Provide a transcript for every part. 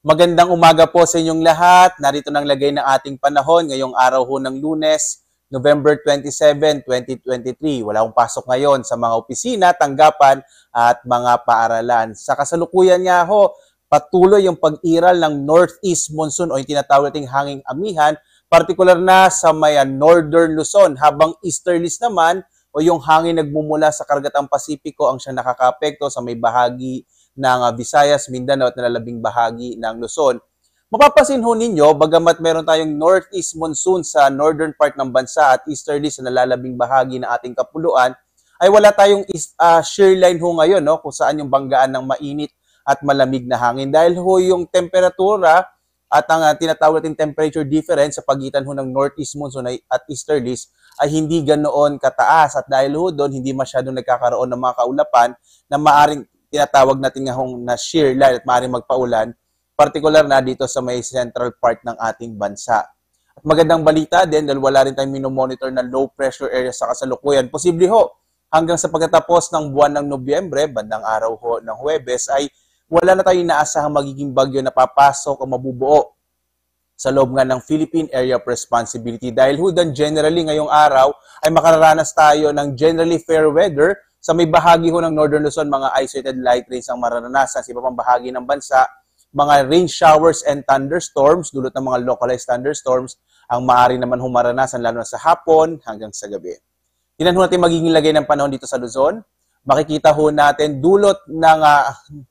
Magandang umaga po sa inyong lahat. Narito nang lagay ng ating panahon ngayong araw ho ng Lunes, November 27, 2023. Wala akong pasok ngayon sa mga opisina, tanggapan at mga paaralan. Sa kasalukuyan nga ho, patuloy yung pag-iral ng Northeast Monsoon o yung tinatawag nating hanging amihan, partikular na sa may Northern Luzon, habang Easterlies naman o yung hangin nagmumula sa Karagatang Pasipiko ang siyang nakakaapekto sa may bahagi ng Visayas, Mindanao at nalalabing bahagi ng Luzon. Mapapansin ho ninyo, bagamat meron tayong northeast monsoon sa northern part ng bansa at easterly sa nalalabing bahagi ng ating kapuluan, ay wala tayong shear line ho ngayon, no, kung saan yung banggaan ng mainit at malamig na hangin. Dahil ho yung temperatura at ang tinatawag natin temperature difference sa pagitan ho ng northeast monsoon at easterlies ay hindi ganoon kataas. At dahil ho doon, hindi masyadong nagkakaroon ng mga kaulapan na maaring tinatawag natin nga hong na shear line at maaaring magpaulan, particular na dito sa may central part ng ating bansa. At magandang balita din dahil wala rin tayong minomonitor na low pressure area sa kasalukuyan. Posible ho, hanggang sa pagtatapos ng buwan ng Nobyembre, bandang araw ho ng Huwebes, ay wala na tayong inaasahang magiging bagyo na papasok o mabubuo sa loob nga ng Philippine Area of Responsibility. Dahil ho dan generally ngayong araw ay makararanas tayo ng generally fair weather. Sa may bahagi ho ng Northern Luzon, mga isolated light rains ang mararanasan. Sa iba pang bahagi ng bansa, mga rain showers and thunderstorms, dulot ng mga localized thunderstorms, ang maaari naman humaranasan lalo na sa hapon hanggang sa gabi. Tingnan ho natin magiging lagay ng panahon dito sa Luzon. Makikita ho natin dulot ng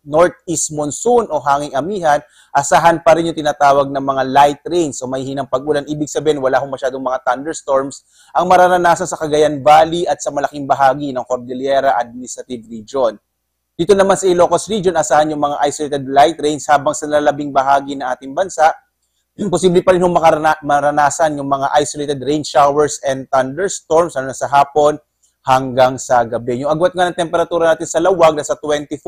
northeast monsoon o hanging amihan, asahan pa rin yung tinatawag ng mga light rains o may hinang pag-ulan. Ibig sabihin, wala hong masyadong mga thunderstorms ang mararanasan sa Cagayan Valley at sa malaking bahagi ng Cordillera Administrative Region. Dito naman sa Ilocos Region, asahan yung mga isolated light rains habang sa nalalabing bahagi ng ating bansa. Posible pa rin hong maranasan yung mga isolated rain showers and thunderstorms ano sa hapon hanggang sa gabi. Yung agwat nga ng temperatura natin sa Lawag nasa 24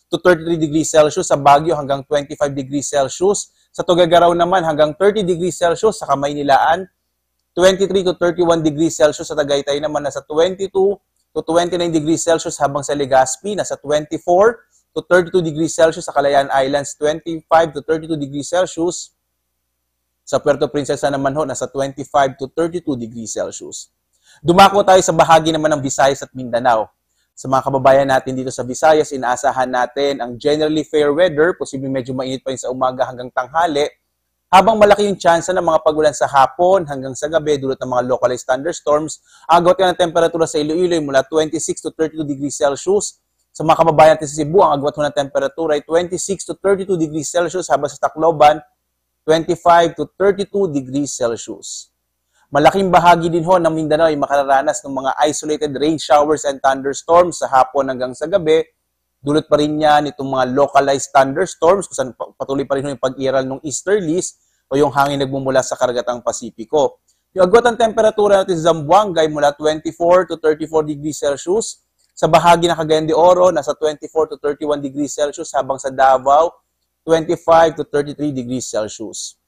to 33 degrees Celsius, sa Baguio hanggang 25 degrees Celsius, sa Tuguegarao naman hanggang 30 degrees Celsius, sa Kamaynilaan 23 to 31 degrees Celsius, sa Tagaytay naman nasa 22 to 29 degrees Celsius, habang sa Legazpi nasa 24 to 32 degrees Celsius, sa Calayan Islands 25 to 32 degrees Celsius, sa Puerto Princesa naman ho nasa 25 to 32 degrees Celsius. Dumako tayo sa bahagi naman ng Visayas at Mindanao. Sa mga kababayan natin dito sa Visayas, inaasahan natin ang generally fair weather, posibleng medyo mainit pa rin sa umaga hanggang tanghali, habang malaki yung tsansa ng mga pagulan sa hapon hanggang sa gabi dulot ng mga localized thunderstorms. Agawat ka ng temperatura sa Iloilo ay mula 26 to 32 degrees Celsius. Sa mga kababayan natin sa Cebu, ang agawat ng temperatura ay 26 to 32 degrees Celsius, habang sa Tacloban, 25 to 32 degrees Celsius. Malaking bahagi din ho ng Mindanao ay makararanas ng mga isolated rain showers and thunderstorms sa hapon hanggang sa gabi. Dulot pa rin yan itong mga localized thunderstorms kung saan patuloy pa rin yung pag-iral ng easterlies o yung hangin nagmumula sa Karagatang Pasipiko. Yung agwat ng temperatura natin sa Zamboanga ay mula 24 to 34 degrees Celsius. Sa bahagi ng Cagayan de Oro, nasa 24 to 31 degrees Celsius, habang sa Davao, 25 to 33 degrees Celsius.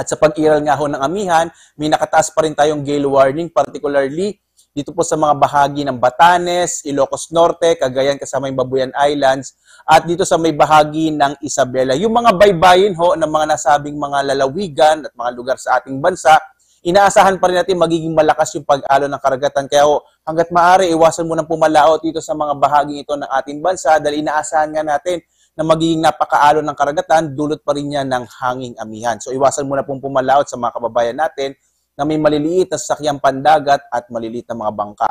At sa pag-iral nga ho ng amihan, may nakataas pa rin tayong gale warning, particularly dito po sa mga bahagi ng Batanes, Ilocos Norte, Cagayan kasama yung Babuyan Islands, at dito sa may bahagi ng Isabela. Yung mga baybayin ho ng mga nasabing mga lalawigan at mga lugar sa ating bansa, inaasahan pa rin natin magiging malakas yung pag-alo ng karagatan. Kaya ho, hanggat maaari, iwasan mo ng pumalaot dito sa mga bahaging ito ng ating bansa dahil inaasahan nga natin na magiging napakaalo ng karagatan, dulot pa rin niya ng hanging amihan. So iwasan muna pong pumalaot sa mga kababayan natin na may maliliit na sasakyang pandagat at maliliit na mga bangka.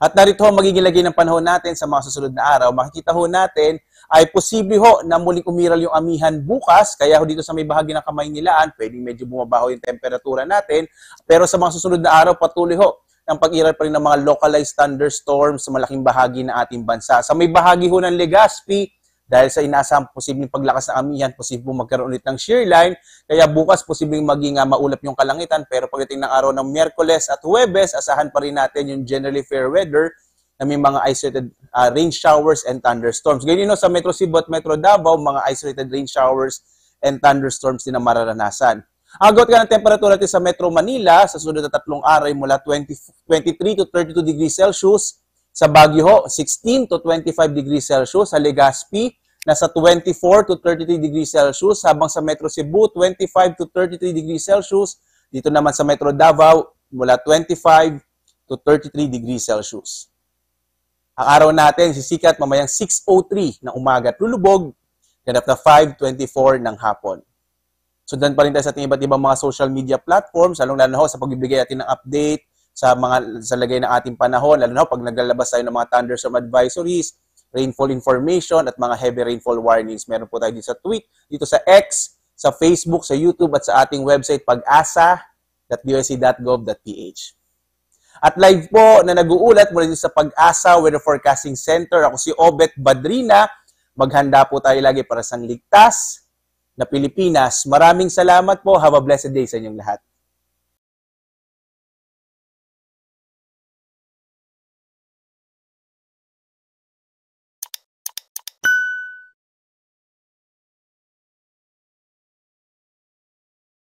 At narito ho magiging lagay ng panahon natin sa mga susunod na araw. Makikita ho natin ay posible ho na muling umiral yung amihan bukas, kaya ho dito sa may bahagi ng Kamaynilaan, pwedeng medyo bumabaho yung temperatura natin. Pero sa mga susunod na araw, patuloy ho ng pag-iral pa rin ng mga localized thunderstorms sa malaking bahagi ng ating bansa. Sa may bahagi ho ng Legazpi, dahil sa inaasahang posibleng paglakas ng amihan, posibleng magkaroon ulit ng shear line. Kaya bukas posibleng maging maulap yung kalangitan. Pero pagdating ng araw ng Miyerkules at Huwebes, asahan pa rin natin yung generally fair weather na may mga isolated rain showers and thunderstorms. Ganyan sa Metro Cebu at Metro Davao, mga isolated rain showers and thunderstorms din na mararanasan. Agawat ka ng temperatura natin sa Metro Manila sa sunod na 3 araw mula 23 to 32 degrees Celsius. Sa Baguio, 16 to 25 degrees Celsius. Sa Legazpi, nasa 24 to 33 degrees Celsius, habang sa Metro Cebu, 25 to 33 degrees Celsius. Dito naman sa Metro Davao, mula 25 to 33 degrees Celsius. Ang araw natin sisikat mamayang 6:03 ng umaga at lulubog ganap na 5:24 ng hapon. Sundan pa rin tayo sa ating iba't ibang mga social media platforms, lalong-lalo na sa pagbibigay natin ng update sa lagay ng ating panahon, lalo na pag naglalabas tayo ng mga thunderstorm advisories, rainfall information at mga heavy rainfall warnings. Meron po tayo dito sa tweet, dito sa X, sa Facebook, sa YouTube at sa ating website pag-asa.doc.gov.ph. At live po na nag-uulat mula dito sa Pag-asa Weather Forecasting Center. Ako si Obet Badrina. Maghanda po tayo lagi para sa ligtas na Pilipinas. Maraming salamat po. Have a blessed day sa inyong lahat.